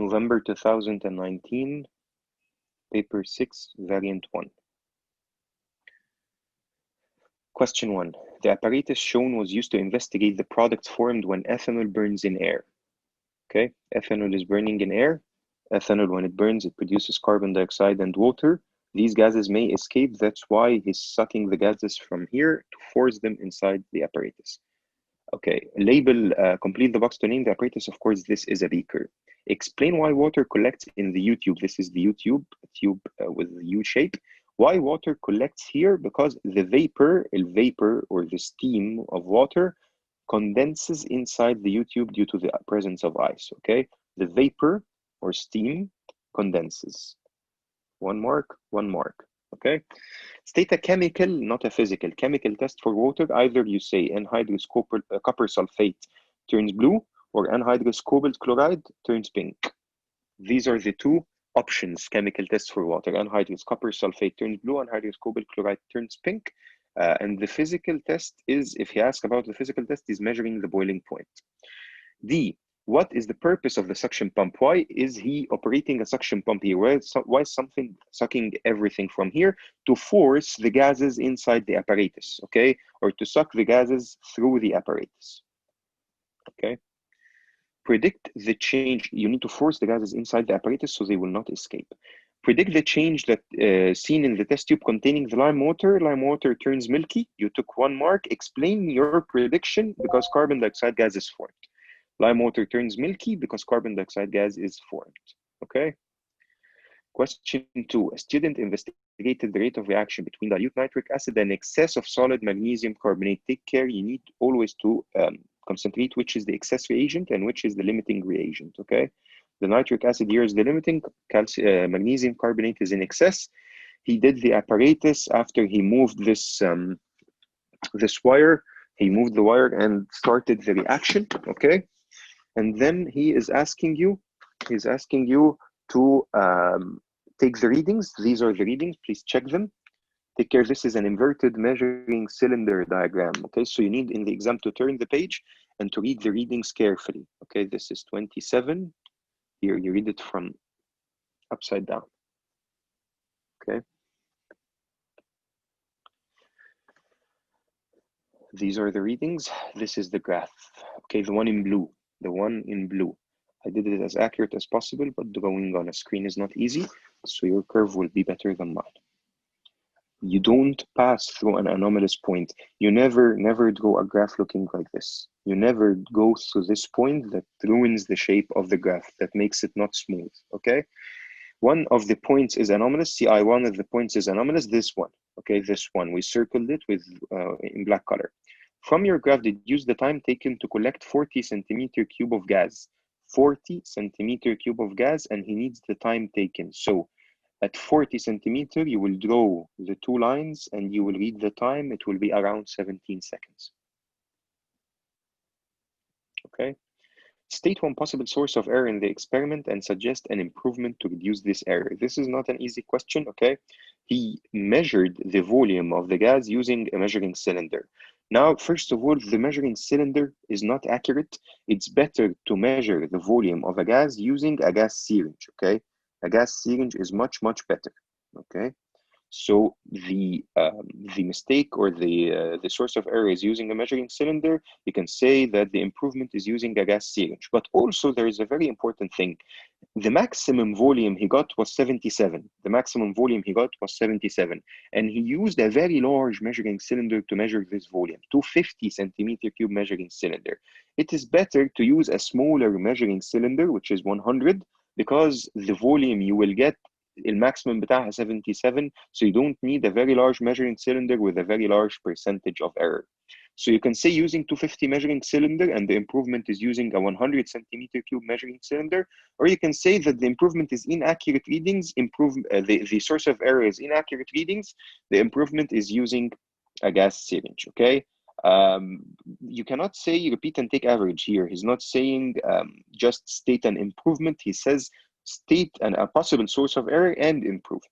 November 2019, paper 6, variant 1. Question 1. The apparatus shown was used to investigate the products formed when ethanol burns in air. Okay, ethanol is burning in air. Ethanol, when it burns, it produces carbon dioxide and water. These gases may escape. That's why he's sucking the gases from here to force them inside the apparatus. Okay, label, complete the box to name the apparatus. Of course, this is a beaker. Explain why water collects in the U-tube. This is the U-tube, a tube with the U shape. Why water collects here? Because the vapor or the steam of water condenses inside the U-tube due to the presence of ice, okay? The vapor or steam condenses. One mark, okay? State a chemical, not a physical, chemical test for water. Either you say anhydrous copper sulfate turns blue, or anhydrous cobalt chloride turns pink. These are the two options, chemical tests for water. Anhydrous copper sulfate turns blue, anhydrous cobalt chloride turns pink. And the physical test is, if he asks about the physical test, is measuring the boiling point. D, what is the purpose of the suction pump? Why is he operating a suction pump here? Why is something sucking everything from here? To force the gases inside the apparatus, okay? Or to suck the gases through the apparatus, okay? Predict the change. You need to force the gases inside the apparatus so they will not escape. Predict the change that seen in the test tube containing the lime water. Lime water turns milky. You took 1 mark. Explain your prediction because carbon dioxide gas is formed. Lime water turns milky because carbon dioxide gas is formed. Okay. Question 2. A student investigated the rate of reaction between dilute nitric acid and excess of solid magnesium carbonate. Take care. You need always to concentrate which is the excess reagent and which is the limiting reagent. Okay. The nitric acid here is the limiting, magnesium carbonate is in excess. He did the apparatus after he moved this, this wire. He moved the wire and started the reaction, okay? And then he is asking you, to take the readings. These are the readings, please check them. Take care, this is an inverted measuring cylinder diagram, okay? So you need in the exam to turn the page and to read the readings carefully, okay? This is 27. Here, you read it from upside down, okay? These are the readings. This is the graph, okay? The one in blue, I did it as accurate as possible, but drawing on a screen is not easy, so your curve will be better than mine. You don't pass through an anomalous point. You never draw a graph looking like this. You never go through this point that ruins the shape of the graph, that makes it not smooth, okay? One of the points is anomalous. CI, one of the points is anomalous, this one, okay? This one, we circled it with in black color. From your graph, deduce the time taken to collect 40 centimeter cube of gas. 40 centimeter cube of gas, and he needs the time taken. So at 40 centimeter, you will draw the 2 lines and you will read the time. It will be around 17 seconds. Okay. State one possible source of error in the experiment and suggest an improvement to reduce this error. This is not an easy question, okay? He measured the volume of the gas using a measuring cylinder. Now, first of all, the measuring cylinder is not accurate. It's better to measure the volume of a gas using a gas syringe, okay? A gas syringe is much better, okay? So the mistake or the source of error is using a measuring cylinder. You can say that the improvement is using a gas syringe. But also there is a very important thing. The maximum volume he got was 77. The maximum volume he got was 77. And he used a very large measuring cylinder to measure this volume, 250 centimeter cube measuring cylinder. It is better to use a smaller measuring cylinder, which is 100, because the volume you will get الماكسيمم بتاعها 77, so you don't need a very large measuring cylinder with a very large percentage of error. So you can say using 250 measuring cylinder and the improvement is using a 100 centimeter cube measuring cylinder, or you can say that the improvement is inaccurate readings, the source of error is inaccurate readings, the improvement is using a gas syringe, okay? You cannot say repeat and take average here. He's not saying just state an improvement. He says state a possible source of error and improve it.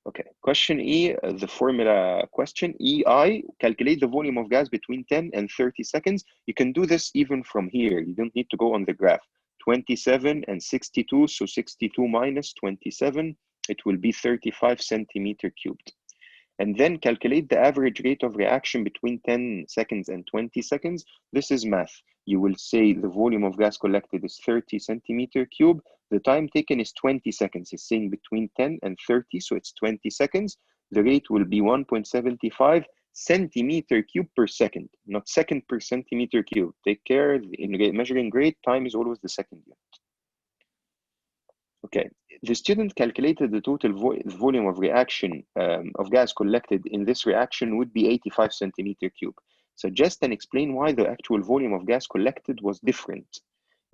Okay, question E, the formula question. EI, calculate the volume of gas between 10 and 30 seconds. You can do this even from here. You don't need to go on the graph. 27 and 62, so 62 minus 27, it will be 35 centimeter cubed. And then calculate the average rate of reaction between 10 seconds and 20 seconds. This is math. You will say the volume of gas collected is 30 centimeter cube. The time taken is 20 seconds. It's saying between 10 and 30, so it's 20 seconds. The rate will be 1.75 centimeter cube per second, not second per centimeter cube. Take care, in measuring rate, time is always the second unit. Okay, the student calculated the total volume of reaction of gas collected in this reaction would be 85 centimeter cube. Suggest and explain why the actual volume of gas collected was different.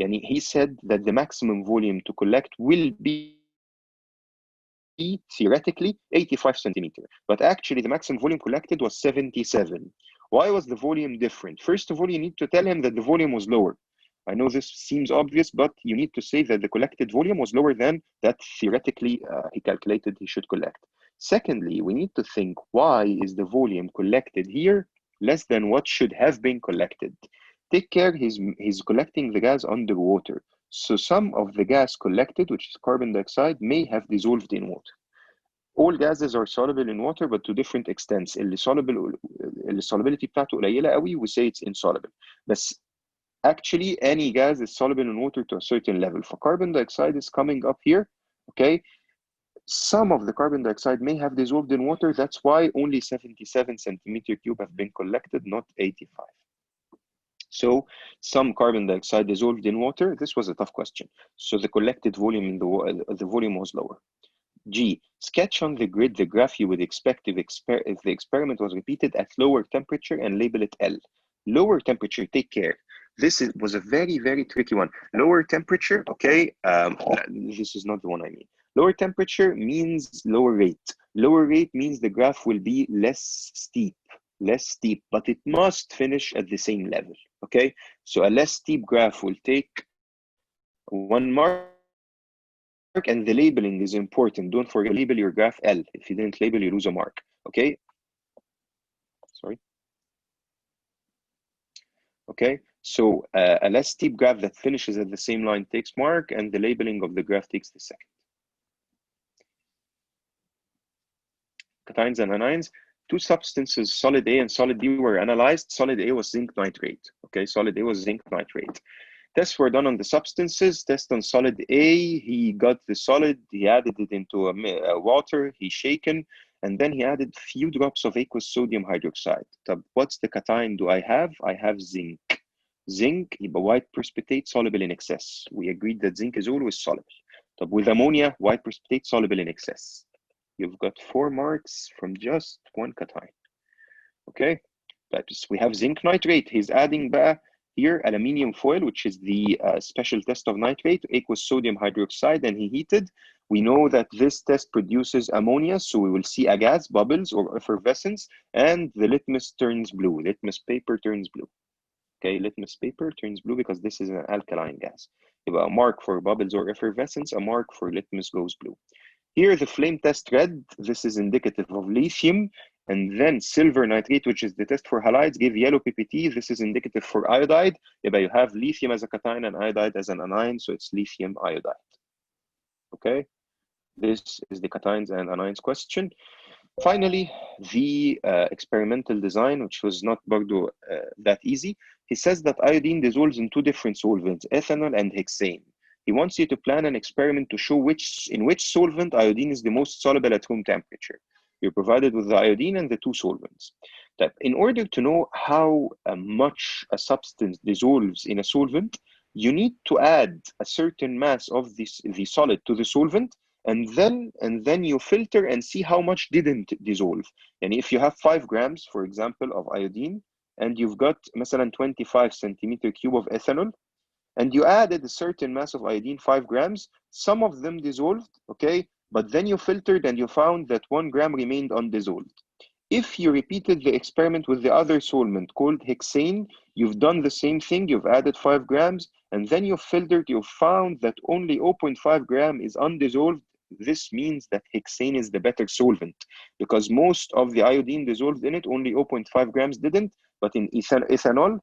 Yani he said that the maximum volume to collect will be theoretically 85 centimeter, but actually the maximum volume collected was 77. Why was the volume different? First of all, you need to tell him that the volume was lower. I know this seems obvious, but you need to say that the collected volume was lower than that theoretically he calculated he should collect. Secondly, we need to think, why is the volume collected here less than what should have been collected? Take care, he's collecting the gas underwater. So some of the gas collected, which is carbon dioxide, may have dissolved in water. All gases are soluble in water, but to different extents. اللي solubility بتاعته قليلة قوي, we say it's insoluble. But actually, any gas is soluble in water to a certain level. For carbon dioxide is coming up here, okay? Some of the carbon dioxide may have dissolved in water. That's why only 77 centimeter cube have been collected, not 85. So some carbon dioxide dissolved in water. This was a tough question. So the collected volume in the volume was lower. G, sketch on the grid the graph you would expect if the experiment was repeated at lower temperature and label it L. Lower temperature, take care. This was a very, very tricky one. Lower temperature, okay, this is not the one I mean. Lower temperature means lower rate. Lower rate means the graph will be less steep, but it must finish at the same level, okay? So a less steep graph will take 1 mark, and the labeling is important. Don't forget to label your graph L. If you didn't label, you lose a mark, okay? Sorry. Okay, so a less steep graph that finishes at the same line takes mark, and the labeling of the graph takes the second. Cations and anions. Two substances, solid A and solid B, were analyzed. Solid A was zinc nitrate. Okay, solid A was zinc nitrate. Tests were done on the substances. Test on solid A, he got the solid, he added it into a water, he shaken, and then he added few drops of aqueous sodium hydroxide. What's the cation do I have? I have zinc. Zinc, يبقى white precipitate soluble in excess. We agreed that zinc is always soluble. With ammonia, white precipitate soluble in excess. You've got 4 marks from just one cation. Okay, we have zinc nitrate. He's adding back here aluminium foil, which is the special test of nitrate, aqueous sodium hydroxide, and he heated. We know that this test produces ammonia, so we will see a gas, bubbles or effervescence, and the litmus turns blue. Litmus paper turns blue. Okay, litmus paper turns blue because this is an alkaline gas. يبقى a mark for bubbles or effervescence, a mark for litmus goes blue. Here, the flame test red, this is indicative of lithium, and then silver nitrate, which is the test for halides, give yellow PPT. This is indicative for iodide. You have lithium as a cation and iodide as an anion, so it's lithium iodide. Okay, this is the cations and anions question. Finally, the experimental design, which was not that easy. He says that iodine dissolves in 2 different solvents, ethanol and hexane. He wants you to plan an experiment to show in which solvent iodine is the most soluble at room temperature. You're provided with the iodine and the 2 solvents. In order to know how much a substance dissolves in a solvent, you need to add a certain mass of the solid to the solvent, and then you filter and see how much didn't dissolve. And if you have 5 grams, for example, of iodine, and you've got مثلا 25 centimeter cube of ethanol, and you added a certain mass of iodine, 5 grams, some of them dissolved, okay? But then you filtered and you found that 1 gram remained undissolved. If you repeated the experiment with the other solvent called hexane, you've done the same thing, you've added 5 grams, and then you filtered, you found that only 0.5 gram is undissolved. This means that hexane is the better solvent because most of the iodine dissolved in it, only 0.5 grams didn't, but in ethanol,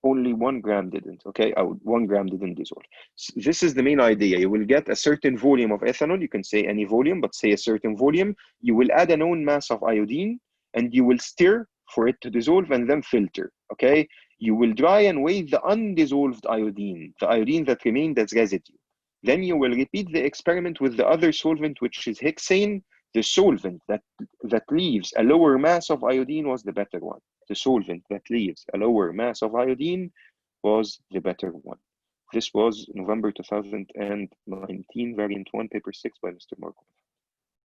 only 1 gram didn't, okay? 1 gram didn't dissolve. So this is the main idea. You will get a certain volume of ethanol. You can say any volume, but say a certain volume. You will add a known mass of iodine, and you will stir for it to dissolve and then filter, okay? You will dry and weigh the undissolved iodine, the iodine that remained as residue. Then you will repeat the experiment with the other solvent, which is hexane. The solvent that leaves a lower mass of iodine was the better one. The solvent that leaves a lower mass of iodine was the better one. This was November 2019, variant 1, paper 6 by Mr. Markov.